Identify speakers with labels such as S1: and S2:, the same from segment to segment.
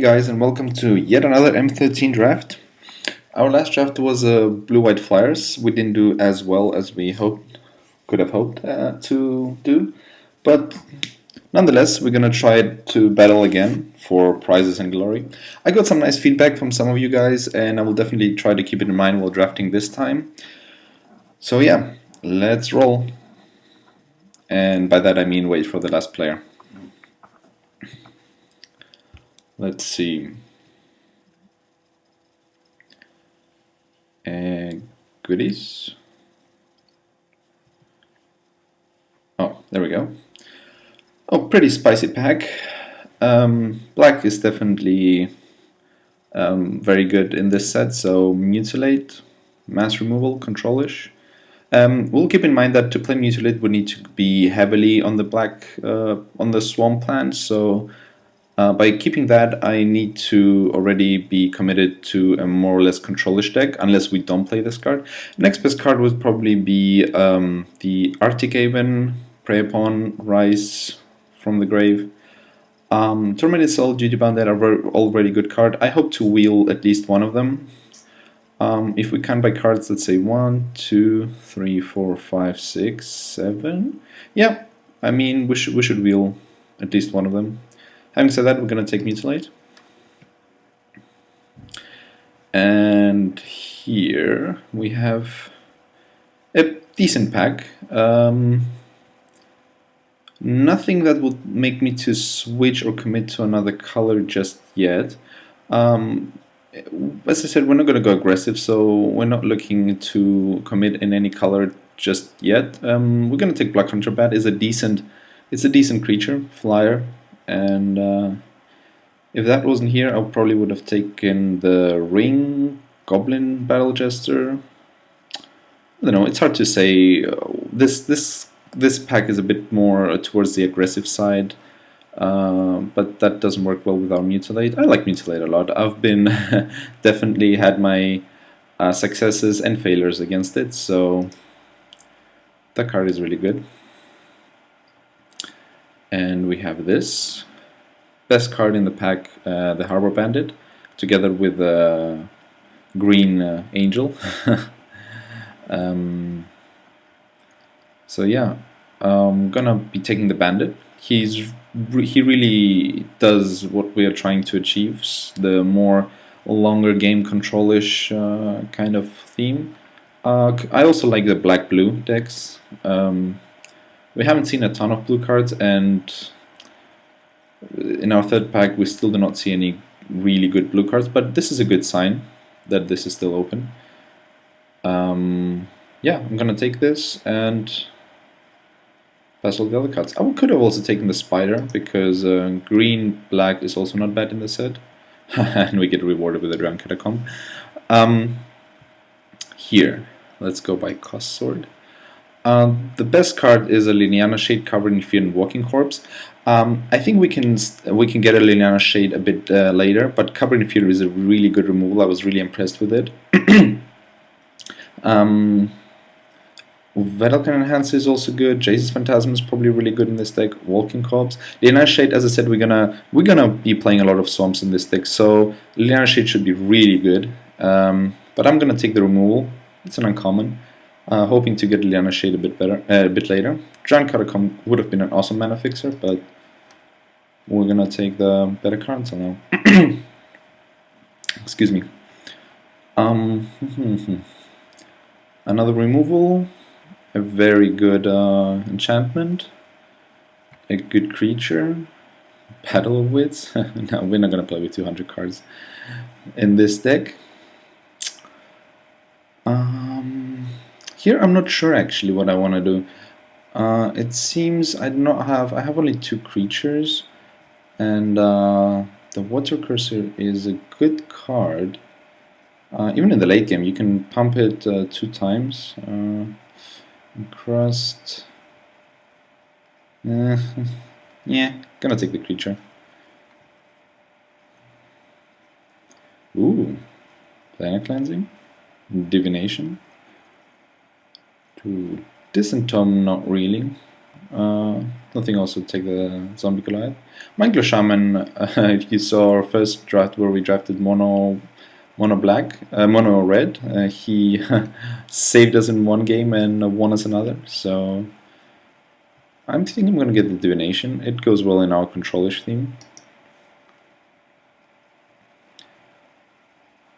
S1: guys, and welcome to yet another M13 draft. Our last draft was blue-white flyers. We didn't do as well as we could have hoped to do, but nonetheless, we're gonna try to battle again for prizes and glory. I got some nice feedback from some of you guys, and I will definitely try to keep it in mind while drafting this time. So yeah, let's roll. And by that I mean wait for the last player. Let's see. Goodies. Oh, there we go. Oh, pretty spicy pack. Black is definitely very good in this set, so Mutilate, Mass Removal, Control-ish. We'll keep in mind that to play Mutilate we need to be heavily on the black, on the Swamp Plant, so by keeping that, I need to already be committed to a more or less control-ish deck, unless we don't play this card. Next best card would probably be the Arctic Haven, Prey Upon, Rise from the Grave. Tormented Soul, Duty Bound, that are already good card. I hope to wheel at least one of them. If we count by cards, let's say 1, 2, 3, 4, 5, 6, 7. Yeah, I mean we should wheel at least one of them. Having said that, we're going to take Mutilate. And here we have a decent pack. Nothing that would make me to switch or commit to another color just yet. As I said, we're not going to go aggressive, so we're not looking to commit in any color just yet. We're going to take Black Hunter Bat. It's a decent creature, flyer. And if that wasn't here, I probably would have taken the Ring, Goblin, Battle Jester. I don't know, it's hard to say. This pack is a bit more towards the aggressive side, but that doesn't work well with our Mutilate. I like Mutilate a lot. I've been definitely had my successes and failures against it, so that card is really good. And we have this best card in the pack, the Harbor Bandit, together with the Green Angel. So yeah, I'm gonna be taking the Bandit. He really does what we are trying to achieve, the more longer game control-ish kind of theme. I also like the black-blue decks. We haven't seen a ton of blue cards, and in our third pack we still do not see any really good blue cards, but this is a good sign that this is still open. Yeah, I'm gonna take this and pass all the other cards. I could have also taken the Spider, because green-black is also not bad in the set. And we get rewarded with a Drowned Catacomb. Here, let's go by Cost Sword. The best card is a Liliana Shade Covering Fear and Walking Corpse. I think we can get a Liliana Shade a bit later, but Covering Fear is a really good removal. I was really impressed with it. Vedalken Enhance is also good. Jace's Phantasm is probably really good in this deck. Walking Corpse. Liliana Shade, as I said, we're gonna be playing a lot of swamps in this deck, so Liliana Shade should be really good. But I'm gonna take the removal. It's an uncommon. Hoping to get Liliana Shade a bit later. Drowned Catacomb would have been an awesome mana fixer, but we're gonna take the better cards now. Excuse me. Another removal, a very good enchantment, a good creature, Battle of Wits. No, we're not gonna play with 200 cards in this deck. Here I'm not sure actually what I want to do. It seems I have only 2 creatures, and the Water Cursor is a good card. Even in the late game you can pump it 2 times. Crust. Yeah, gonna take the creature. Ooh, Planet Cleansing, Divination. Distant Tome, not really. Nothing else would take the Zombie Goliath. Mindless Shaman, if you saw our first draft where we drafted mono black, mono red, he saved us in one game and won us another. So I'm thinking I'm gonna get the Divination. It goes well in our controlish theme.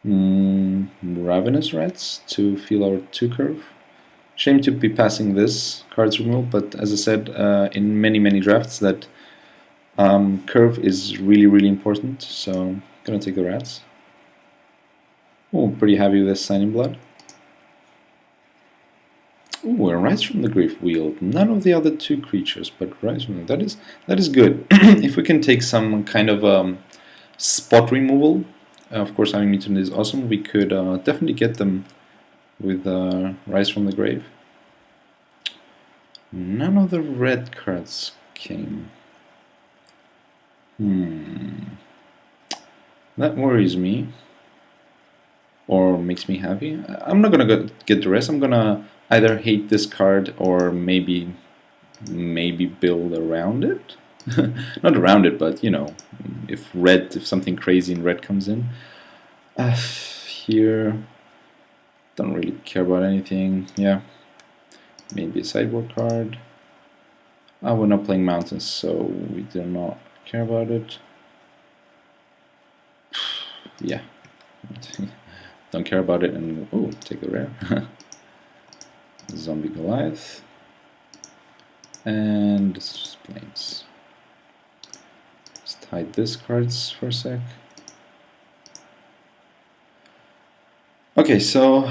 S1: Ravenous Rats to feel our 2 curve. Shame to be passing this cards removal, but as I said in many drafts that curve is really important, so I'm gonna take the rats. Oh, pretty happy with this Signing Blood. Oh, a Rise from the Grave Wheel. None of the other 2 creatures, but Rise from that is good. If we can take some kind of spot removal, of course having Mutant is awesome, we could definitely get them with Rise from the Grave. None of the red cards came. That worries me. Or makes me happy. I'm not gonna get the rest. I'm gonna either hate this card or maybe build around it. Not around it, but you know, if something crazy in red comes in. Here, don't really care about anything. Yeah, maybe a sideboard card. We're not playing mountains, so we do not care about it. Yeah. Don't care about it, and oh, take the rare. Zombie Goliath. And planes. Just hide these cards for a sec. Okay, so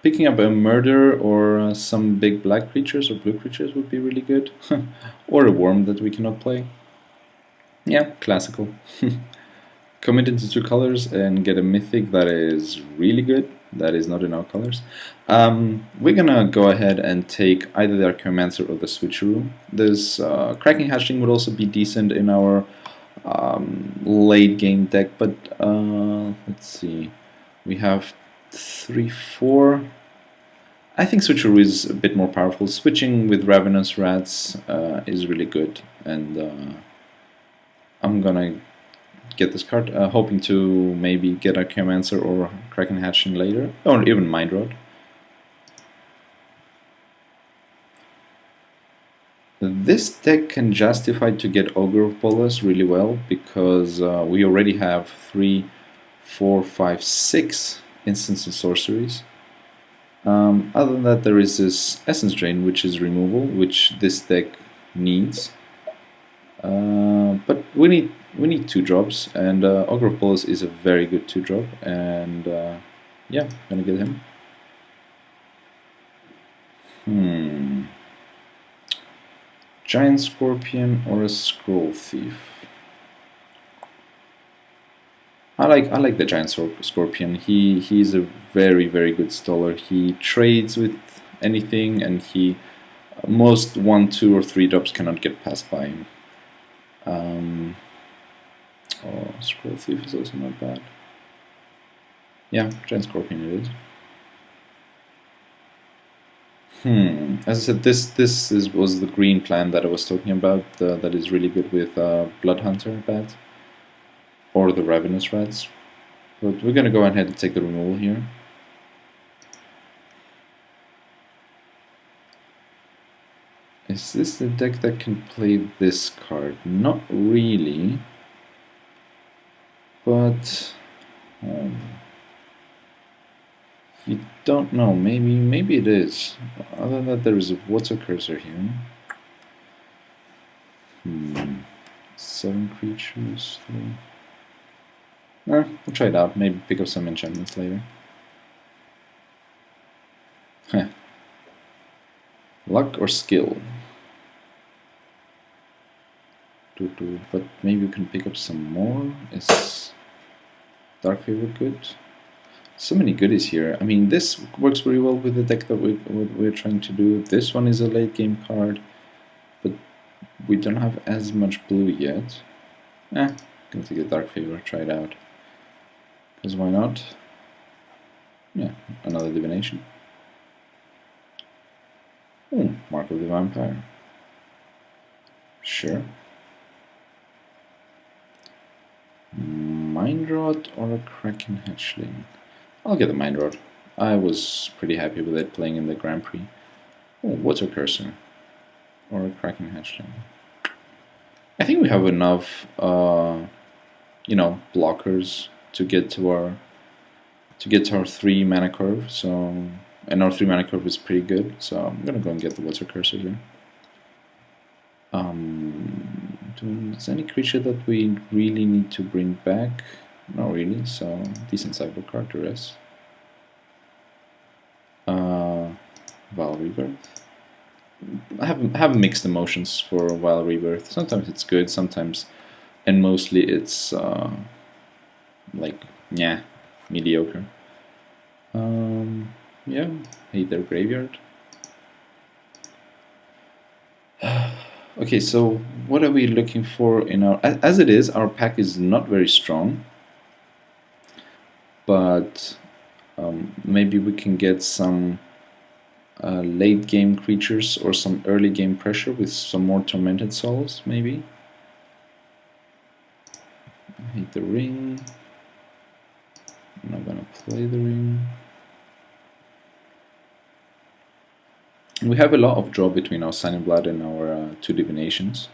S1: picking up a murder or some big black creatures or blue creatures would be really good. Or a worm that we cannot play. Yeah, classical. Commit into 2 colors and get a mythic that is really good, that is not in our colors. We're gonna go ahead and take either the Archaeomancer or the Switcheroo. This Cracking Hatchling would also be decent in our late game deck, but let's see. We have 3, 4. I think Switcheroo is a bit more powerful. Switching with Ravenous Rats is really good, and I'm gonna get this card, hoping to maybe get a Archaeomancer or Kraken Hatchling later, or even Mind Rod. This deck can justify to get Ogre of Bolas really well, because we already have 3, 4, 5, 6 instants and sorceries. Other than that, there is this Essence Drain, which is removal, which this deck needs. But we need 2 drops, and Ogre of Bolas is a very good 2 drop, and yeah, gonna get him. Giant Scorpion or a Scroll Thief? I like the Giant Scorpion. He's a very good staller. He trades with anything, and most 1, 2, or 3 drops cannot get passed by him. Oh, Scroll Thief is also not bad. Yeah, Giant Scorpion it is. As I said, this was the green plan that I was talking about. That is really good with Blood Hunter bat or the Ravenous Rats. But we're gonna go ahead and take the removal here. Is this the deck that can play this card? Not really. But you don't know. Maybe it is. Other than that, there is a water cursor here. 7 creatures. 3. We'll try it out. Maybe pick up some enchantments later. Luck or skill? But maybe we can pick up some more. Is Dark Favor good? So many goodies here. I mean, this works very well with the deck that we're trying to do. This one is a late game card, but we don't have as much blue yet. Gonna take a Dark Favor, try it out. Because why not? Yeah, another Divination. Mark of the Vampire. Sure. Mind Rod or a Kraken Hatchling? I'll get the Mind Rod. I was pretty happy with it playing in the Grand Prix. Oh, Water Cursor or a Kraken Hatchling. I think we have enough, blockers to get to our 3 mana curve. So, and our 3 mana curve is pretty good. So I'm gonna go and get the Water Cursor here. Is there any creature that we really need to bring back? Not really. So decent sideboard card to rest. Vile Rebirth. I have mixed emotions for Vile Rebirth. Sometimes it's good, sometimes, and mostly it's mediocre. Yeah, hate their graveyard. Okay, so what are we looking for in our... As it is, our pack is not very strong, but maybe we can get some late game creatures or some early game pressure with some more Tormented Souls, maybe. I hate the ring. I'm not gonna play the ring. We have a lot of draw between our Sign in Blood and our 2 Divinations.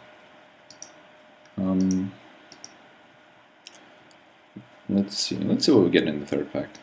S1: Let's see what we get in the third pack.